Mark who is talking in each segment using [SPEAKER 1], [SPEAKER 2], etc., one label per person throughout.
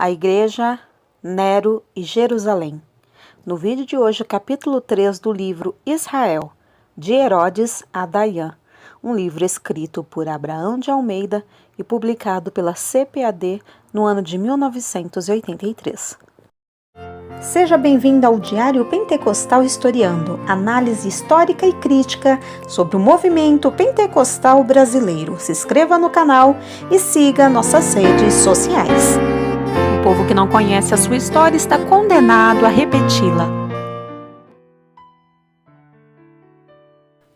[SPEAKER 1] A Igreja, Nero e Jerusalém. No vídeo de hoje, capítulo 3 do livro Israel, de Herodes a Dayan, um livro escrito por Abraão de Almeida e publicado pela CPAD no ano de 1983. Seja bem-vindo ao Diário Pentecostal Historiando, análise histórica e crítica sobre o movimento pentecostal brasileiro. Se inscreva no canal e siga nossas redes sociais. O povo que não conhece a sua história está condenado a repeti-la.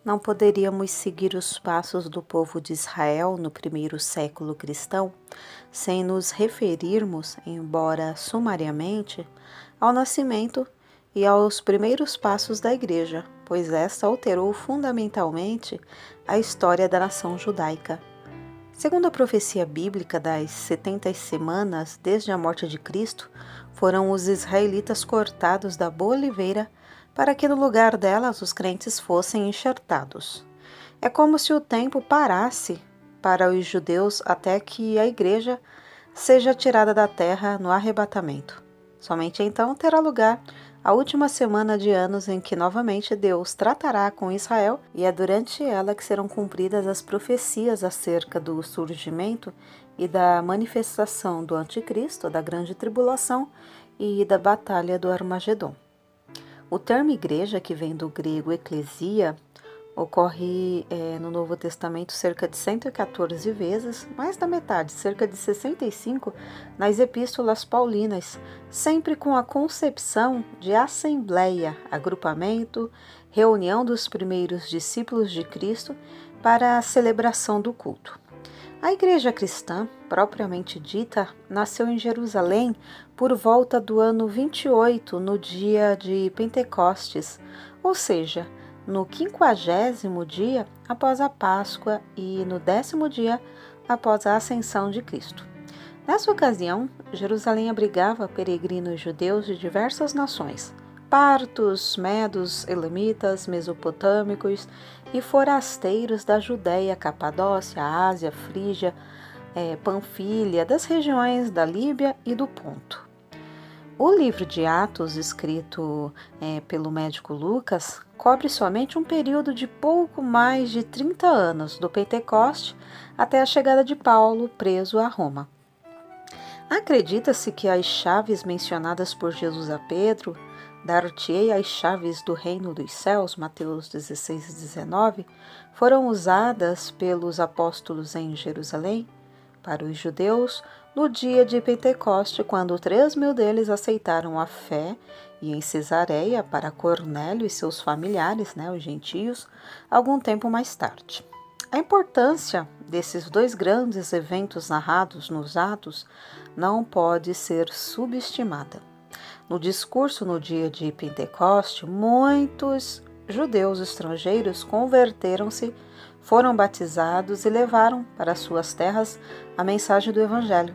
[SPEAKER 1] Não poderíamos seguir os passos do povo de Israel no primeiro século cristão sem nos referirmos, embora sumariamente, ao nascimento e aos primeiros passos da Igreja, pois esta alterou fundamentalmente a história da nação judaica. Segundo a profecia bíblica das 70 semanas desde a morte de Cristo, foram os israelitas cortados da boa oliveira para que no lugar delas os crentes fossem enxertados. É como se o tempo parasse para os judeus até que a Igreja seja tirada da terra no arrebatamento. Somente então terá lugar a última semana de anos em que novamente Deus tratará com Israel, e é durante ela que serão cumpridas as profecias acerca do surgimento e da manifestação do Anticristo, da grande tribulação e da batalha do Armagedon. O termo igreja, que vem do grego eclesia, ocorre no Novo Testamento cerca de 114 vezes, mais da metade, cerca de 65, nas epístolas paulinas, sempre com a concepção de assembleia, agrupamento, reunião dos primeiros discípulos de Cristo para a celebração do culto. A igreja cristã, propriamente dita, nasceu em Jerusalém por volta do ano 28, no dia de Pentecostes, ou seja, no 50º dia após a Páscoa e no 10º dia após a ascensão de Cristo. Nessa ocasião, Jerusalém abrigava peregrinos judeus de diversas nações, partos, medos, elamitas, mesopotâmicos e forasteiros da Judéia, Capadócia, Ásia, Frígia, Panfília, das regiões da Líbia e do Ponto. O livro de Atos, escrito pelo médico Lucas, cobre somente um período de pouco mais de 30 anos, do Pentecoste até a chegada de Paulo, preso a Roma. Acredita-se que as chaves mencionadas por Jesus a Pedro, dar-te-ei as chaves do reino dos céus, Mateus 16:19, foram usadas pelos apóstolos em Jerusalém, para os judeus, no dia de Pentecoste, quando 3.000 deles aceitaram a fé, e em Cesareia, para Cornélio e seus familiares, os gentios, algum tempo mais tarde. A importância desses dois grandes eventos narrados nos Atos não pode ser subestimada. No discurso no dia de Pentecoste, muitos judeus estrangeiros converteram-se, foram batizados e levaram para suas terras a mensagem do Evangelho.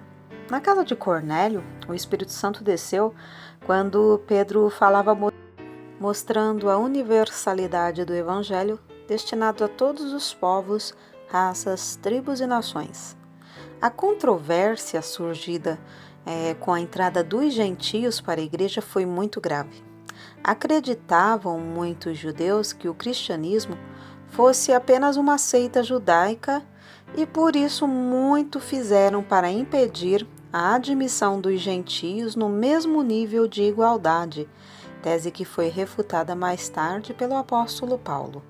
[SPEAKER 1] Na casa de Cornélio, o Espírito Santo desceu quando Pedro falava, mostrando a universalidade do Evangelho destinado a todos os povos, raças, tribos e nações. A controvérsia surgida com a entrada dos gentios para a igreja foi muito grave. Acreditavam muitos judeus que o cristianismo fosse apenas uma seita judaica e por isso muito fizeram para impedir a admissão dos gentios no mesmo nível de igualdade, tese que foi refutada mais tarde pelo apóstolo Paulo.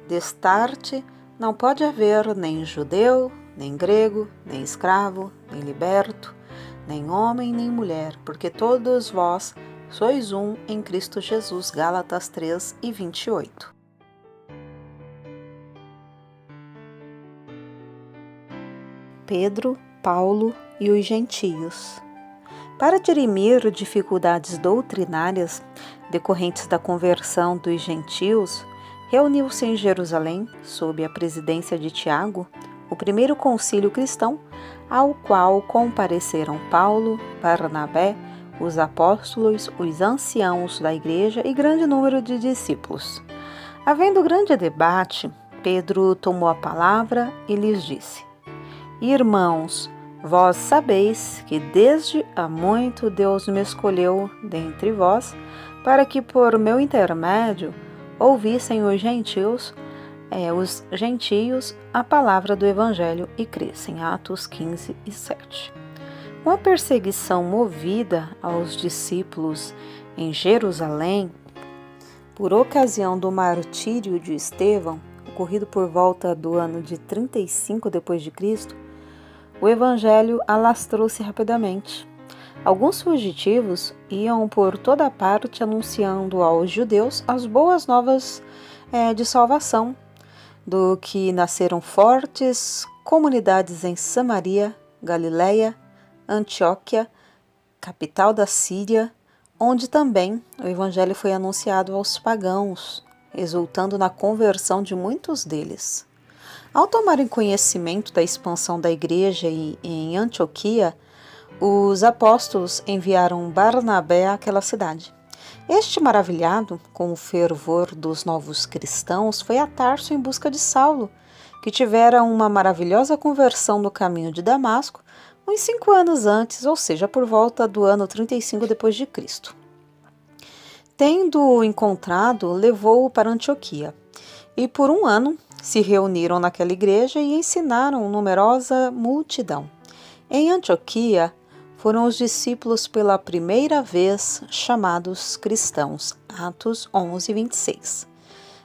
[SPEAKER 1] Destarte não pode haver nem judeu, nem grego, nem escravo, nem liberto, nem homem, nem mulher, porque todos vós sois um em Cristo Jesus. Gálatas 3:28. Pedro, Paulo e os gentios. Para dirimir dificuldades doutrinárias decorrentes da conversão dos gentios, reuniu-se em Jerusalém, sob a presidência de Tiago, o primeiro concílio cristão, ao qual compareceram Paulo, Barnabé, os apóstolos, os anciãos da igreja e grande número de discípulos. Havendo grande debate, Pedro tomou a palavra e lhes disse: Irmãos, Vós sabeis que desde há muito Deus me escolheu dentre vós, para que por meu intermédio ouvissem os gentios a palavra do Evangelho e crescem. Atos 15 e 7. Uma perseguição movida aos discípulos em Jerusalém, por ocasião do martírio de Estevão, ocorrido por volta do ano de 35 d.C., o Evangelho alastrou-se rapidamente. Alguns fugitivos iam por toda parte anunciando aos judeus as boas novas de salvação, do que nasceram fortes comunidades em Samaria, Galiléia, Antioquia, capital da Síria, onde também o Evangelho foi anunciado aos pagãos, resultando na conversão de muitos deles. Ao tomarem conhecimento da expansão da igreja em Antioquia, os apóstolos enviaram Barnabé àquela cidade. Este, maravilhado com o fervor dos novos cristãos, foi a Tarso em busca de Saulo, que tivera uma maravilhosa conversão no caminho de Damasco, uns 5 anos antes, ou seja, por volta do ano 35 d.C. Tendo-o encontrado, levou-o para Antioquia, e por 1 ano se reuniram naquela igreja e ensinaram numerosa multidão. Em Antioquia, foram os discípulos pela primeira vez chamados cristãos. Atos 11, 26.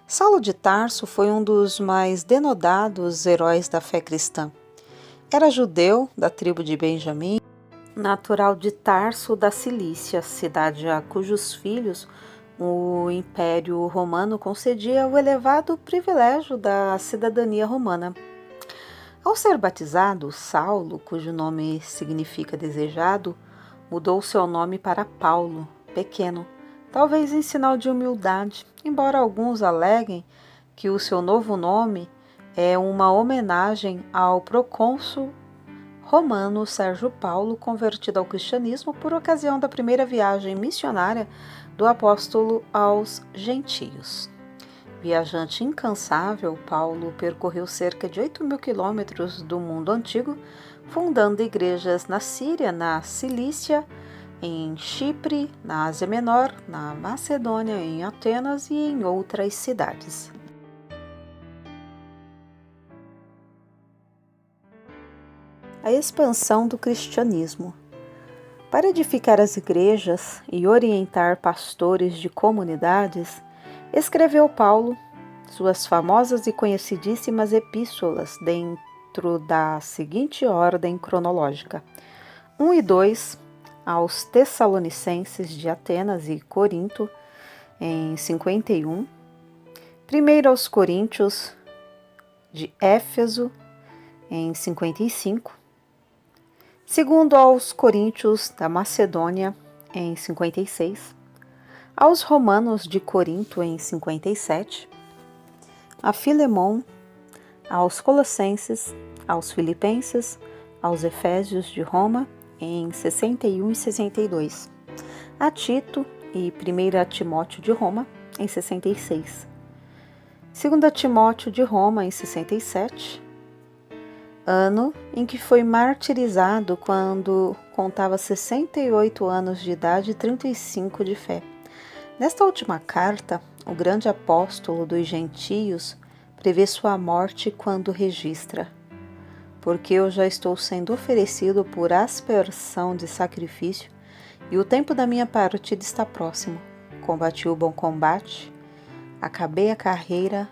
[SPEAKER 1] Saulo de Tarso foi um dos mais denodados heróis da fé cristã. Era judeu da tribo de Benjamim, natural de Tarso da Cilícia, cidade a cujos filhos o Império Romano concedia o elevado privilégio da cidadania romana. Ao ser batizado, Saulo, cujo nome significa desejado, mudou seu nome para Paulo, pequeno, talvez em sinal de humildade, embora alguns aleguem que o seu novo nome é uma homenagem ao procônsul romano Sérgio Paulo, convertido ao cristianismo por ocasião da primeira viagem missionária do apóstolo aos gentios. Viajante incansável, Paulo percorreu cerca de 8.000 quilômetros do mundo antigo, fundando igrejas na Síria, na Cilícia, em Chipre, na Ásia Menor, na Macedônia, em Atenas e em outras cidades. A expansão do cristianismo. Para edificar as igrejas e orientar pastores de comunidades, escreveu Paulo suas famosas e conhecidíssimas epístolas dentro da seguinte ordem cronológica: 1 e 2 aos Tessalonicenses de Atenas e Corinto, em 51, 1 aos Coríntios de Éfeso, em 55, 2 aos Coríntios da Macedônia, em 56, aos Romanos de Corinto, em 57, a Filemon, aos Colossenses, aos Filipenses, aos Efésios de Roma, em 61 e 62, a Tito e 1 Timóteo de Roma, em 66, 2 Timóteo de Roma, em 67, ano em que foi martirizado quando contava 68 anos de idade e 35 de fé. Nesta última carta, o grande apóstolo dos gentios prevê sua morte quando registra: porque eu já estou sendo oferecido por aspersão de sacrifício e o tempo da minha partida está próximo. Combati o bom combate, acabei a carreira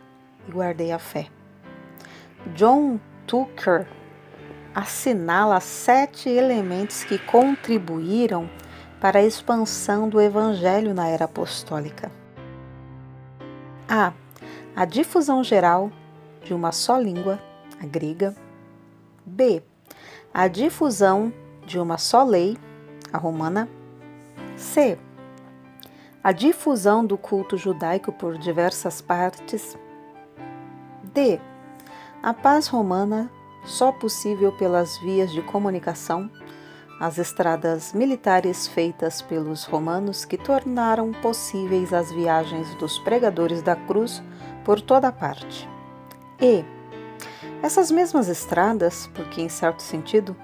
[SPEAKER 1] e guardei a fé. John Tucker assinala 7 elementos que contribuíram para a expansão do Evangelho na era apostólica. A. A difusão geral de uma só língua, a grega. B. A difusão de uma só lei, a romana. C. A difusão do culto judaico por diversas partes. D. A paz romana, só possível pelas vias de comunicação, as estradas militares feitas pelos romanos que tornaram possíveis as viagens dos pregadores da cruz por toda parte. E essas mesmas estradas, porque em certo sentido,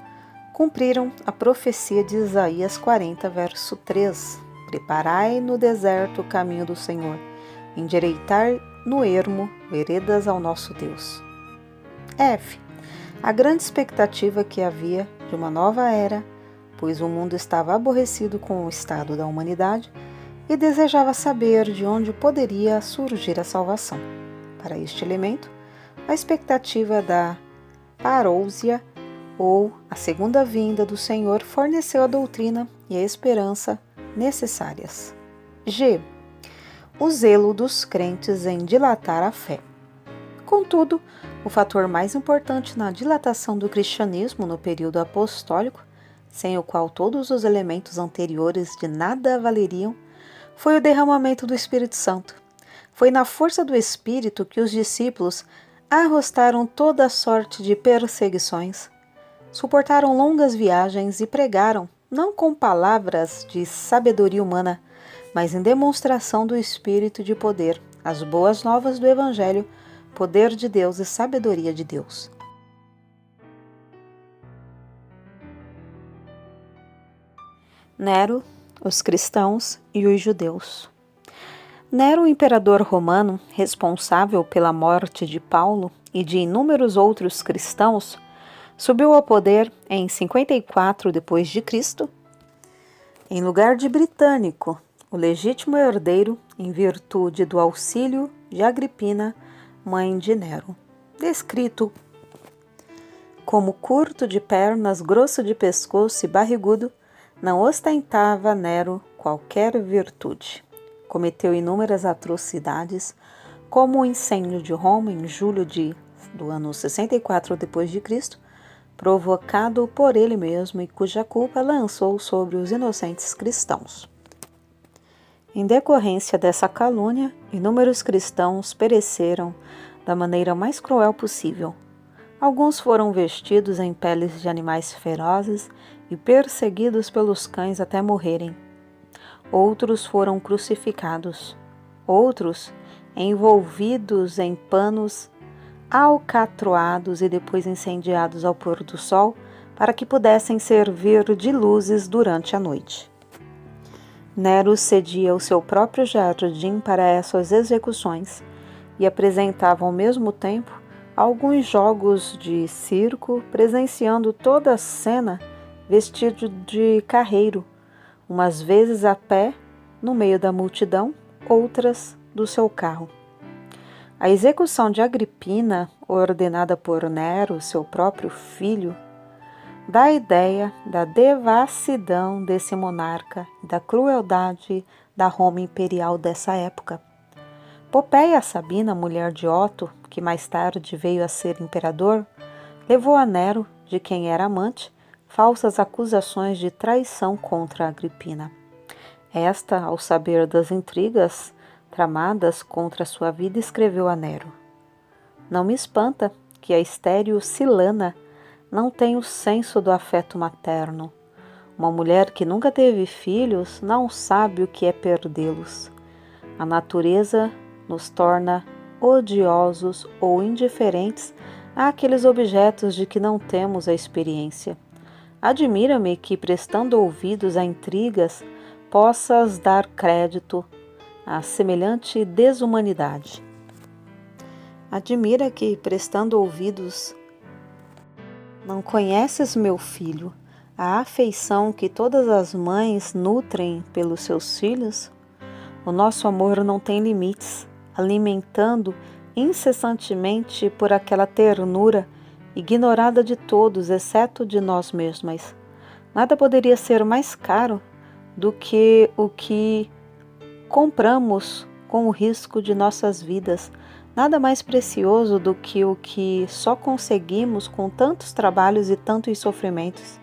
[SPEAKER 1] cumpriram a profecia de Isaías 40, verso 3. Preparai no deserto o caminho do Senhor, endireitai no ermo veredas ao nosso Deus. F. A grande expectativa que havia de uma nova era, pois o mundo estava aborrecido com o estado da humanidade e desejava saber de onde poderia surgir a salvação. Para este elemento, a expectativa da parousia, ou a segunda vinda do Senhor, forneceu a doutrina e a esperança necessárias. G. O zelo dos crentes em dilatar a fé. Contudo, o fator mais importante na dilatação do cristianismo no período apostólico, sem o qual todos os elementos anteriores de nada valeriam, foi o derramamento do Espírito Santo. Foi na força do Espírito que os discípulos arrostaram toda sorte de perseguições, suportaram longas viagens e pregaram, não com palavras de sabedoria humana, mas em demonstração do Espírito de poder, as boas novas do Evangelho, poder de Deus e sabedoria de Deus. Nero, os cristãos e os judeus. Nero, o imperador romano, responsável pela morte de Paulo e de inúmeros outros cristãos, subiu ao poder em 54 d.C., em lugar de britânico, o legítimo herdeiro, em virtude do auxílio de Agripina, mãe de Nero. Descrito como curto de pernas, grosso de pescoço e barrigudo, não ostentava Nero qualquer virtude. Cometeu inúmeras atrocidades, como o incêndio de Roma em julho do ano 64 d.C., provocado por ele mesmo e cuja culpa lançou sobre os inocentes cristãos. Em decorrência dessa calúnia, inúmeros cristãos pereceram da maneira mais cruel possível. Alguns foram vestidos em peles de animais ferozes e perseguidos pelos cães até morrerem. Outros foram crucificados. Outros, envolvidos em panos, alcatroados e depois incendiados ao pôr do sol, para que pudessem servir de luzes durante a noite. Nero cedia o seu próprio jardim para essas execuções e apresentava ao mesmo tempo alguns jogos de circo, presenciando toda a cena vestido de carreiro, umas vezes a pé, no meio da multidão, outras do seu carro. A execução de Agripina, ordenada por Nero, seu próprio filho, dá a ideia da devassidão desse monarca e da crueldade da Roma imperial dessa época. Popeia Sabina, mulher de Otto, que mais tarde veio a ser imperador, levou a Nero, de quem era amante, falsas acusações de traição contra Agripina. Esta, ao saber das intrigas tramadas contra sua vida, escreveu a Nero: Não me espanta que a estéril Silana não tenha o senso do afeto materno. Uma mulher que nunca teve filhos não sabe o que é perdê-los. A natureza nos torna odiosos ou indiferentes àqueles objetos de que não temos a experiência. Admira-me que, prestando ouvidos a intrigas, possas dar crédito a semelhante desumanidade. Admira que, prestando ouvidos, não conheces, meu filho, a afeição que todas as mães nutrem pelos seus filhos? O nosso amor não tem limites, alimentando incessantemente por aquela ternura ignorada de todos, exceto de nós mesmas. Nada poderia ser mais caro do que o que compramos com o risco de nossas vidas, nada mais precioso do que o que só conseguimos com tantos trabalhos e tantos sofrimentos.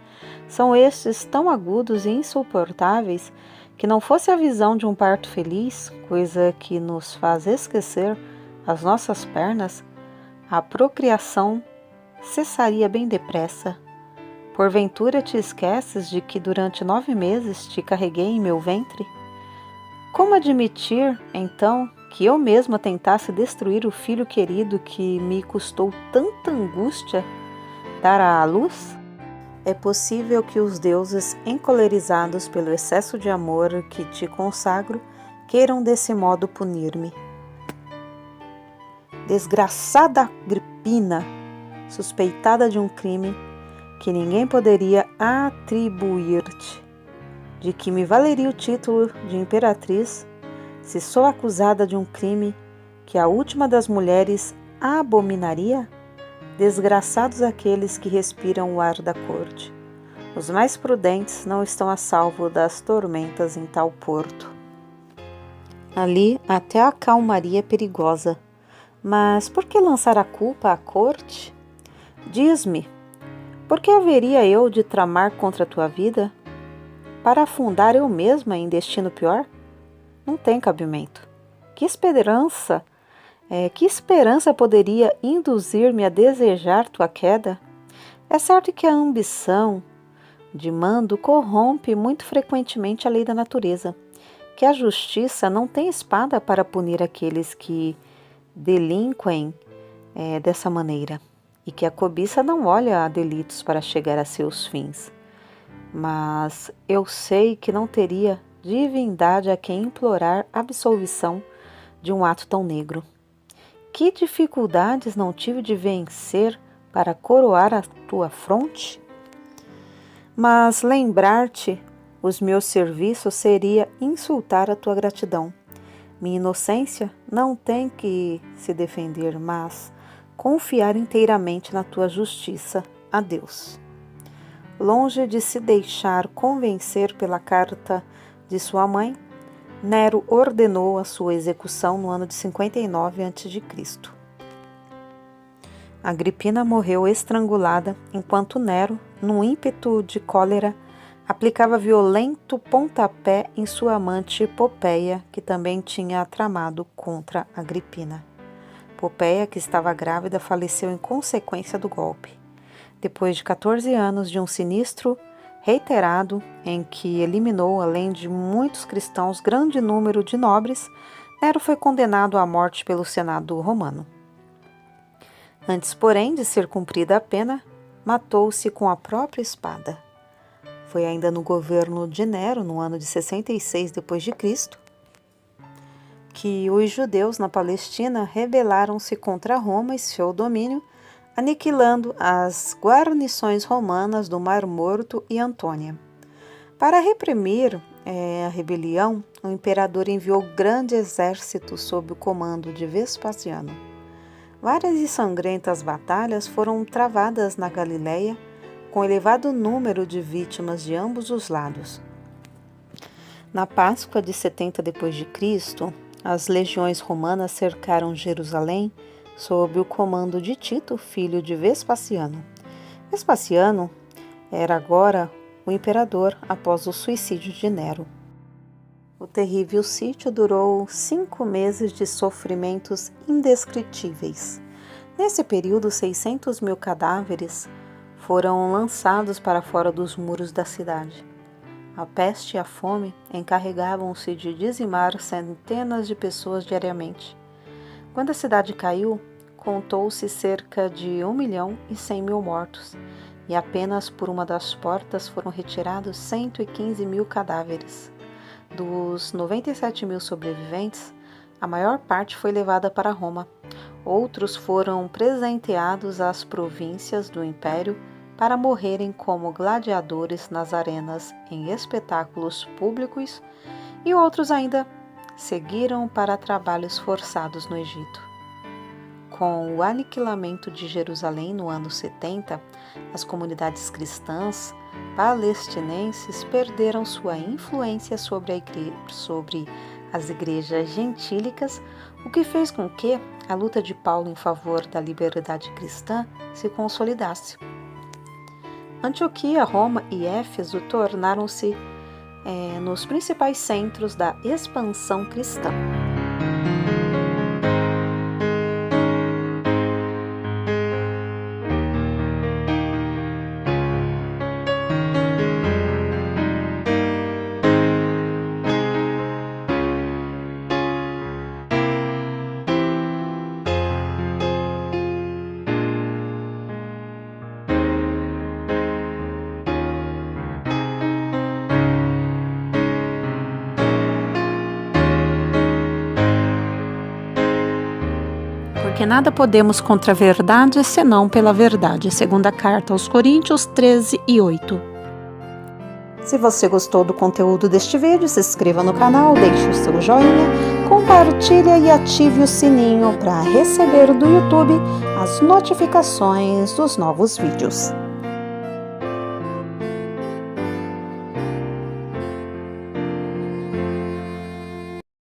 [SPEAKER 1] São estes tão agudos e insuportáveis que não fosse a visão de um parto feliz, coisa que nos faz esquecer as nossas pernas, a procriação cessaria bem depressa. Porventura te esqueces de que durante 9 meses te carreguei em meu ventre? Como admitir, então, que eu mesma tentasse destruir o filho querido que me custou tanta angústia dar à luz? É possível que os deuses, encolerizados pelo excesso de amor que te consagro, queiram desse modo punir-me. Desgraçada Agripina, suspeitada de um crime que ninguém poderia atribuir-te, de que me valeria o título de imperatriz, se sou acusada de um crime que a última das mulheres abominaria? Desgraçados aqueles que respiram o ar da corte. Os mais prudentes não estão a salvo das tormentas em tal porto. Ali até a calmaria é perigosa. Mas por que lançar a culpa à corte? Diz-me, por que haveria eu de tramar contra a tua vida? Para afundar eu mesma em destino pior? Não tem cabimento. Que esperança poderia induzir-me a desejar tua queda? É certo que a ambição de mando corrompe muito frequentemente a lei da natureza, que a justiça não tem espada para punir aqueles que delinquem dessa maneira, e que a cobiça não olha a delitos para chegar a seus fins. Mas eu sei que não teria divindade a quem implorar absolvição de um ato tão negro. Que dificuldades não tive de vencer para coroar a tua fronte? Mas lembrar-te os meus serviços seria insultar a tua gratidão. Minha inocência não tem que se defender, mas confiar inteiramente na tua justiça a Deus. Longe de se deixar convencer pela carta de sua mãe, Nero ordenou a sua execução no ano de 59 a.C. Agripina morreu estrangulada, enquanto Nero, num ímpeto de cólera, aplicava violento pontapé em sua amante Popeia, que também tinha tramado contra Agripina. Popeia, que estava grávida, faleceu em consequência do golpe. Depois de 14 anos de um sinistro reiterado, em que eliminou, além de muitos cristãos, grande número de nobres, Nero foi condenado à morte pelo Senado romano. Antes, porém, de ser cumprida a pena, matou-se com a própria espada. Foi ainda no governo de Nero, no ano de 66 d.C., que os judeus na Palestina rebelaram-se contra Roma e seu domínio, aniquilando as guarnições romanas do Mar Morto e Antônia. Para reprimir a rebelião, o imperador enviou grande exército sob o comando de Vespasiano. Várias e sangrentas batalhas foram travadas na Galileia, com elevado número de vítimas de ambos os lados. Na Páscoa de 70 d.C., as legiões romanas cercaram Jerusalém sob o comando de Tito, filho de Vespasiano. Vespasiano era agora o imperador após o suicídio de Nero. O terrível sítio durou 5 meses de sofrimentos indescritíveis. Nesse período, 600.000 cadáveres foram lançados para fora dos muros da cidade. A peste e a fome encarregavam-se de dizimar centenas de pessoas diariamente. Quando a cidade caiu, contou-se cerca de 1.100.000 mortos, e apenas por uma das portas foram retirados 115.000 cadáveres. Dos 97.000 sobreviventes, a maior parte foi levada para Roma. Outros foram presenteados às províncias do Império para morrerem como gladiadores nas arenas em espetáculos públicos, e outros ainda seguiram para trabalhos forçados no Egito. Com o aniquilamento de Jerusalém no ano 70, as comunidades cristãs palestinenses perderam sua influência sobre as igrejas gentílicas, o que fez com que a luta de Paulo em favor da liberdade cristã se consolidasse. Antioquia, Roma e Éfeso tornaram-se nos principais centros da expansão cristã. porque nada podemos contra a verdade, senão pela verdade. Segunda carta aos Coríntios 13:8. Se você gostou do conteúdo deste vídeo, se inscreva no canal, deixe o seu joinha, compartilhe e ative o sininho para receber do YouTube as notificações dos novos vídeos.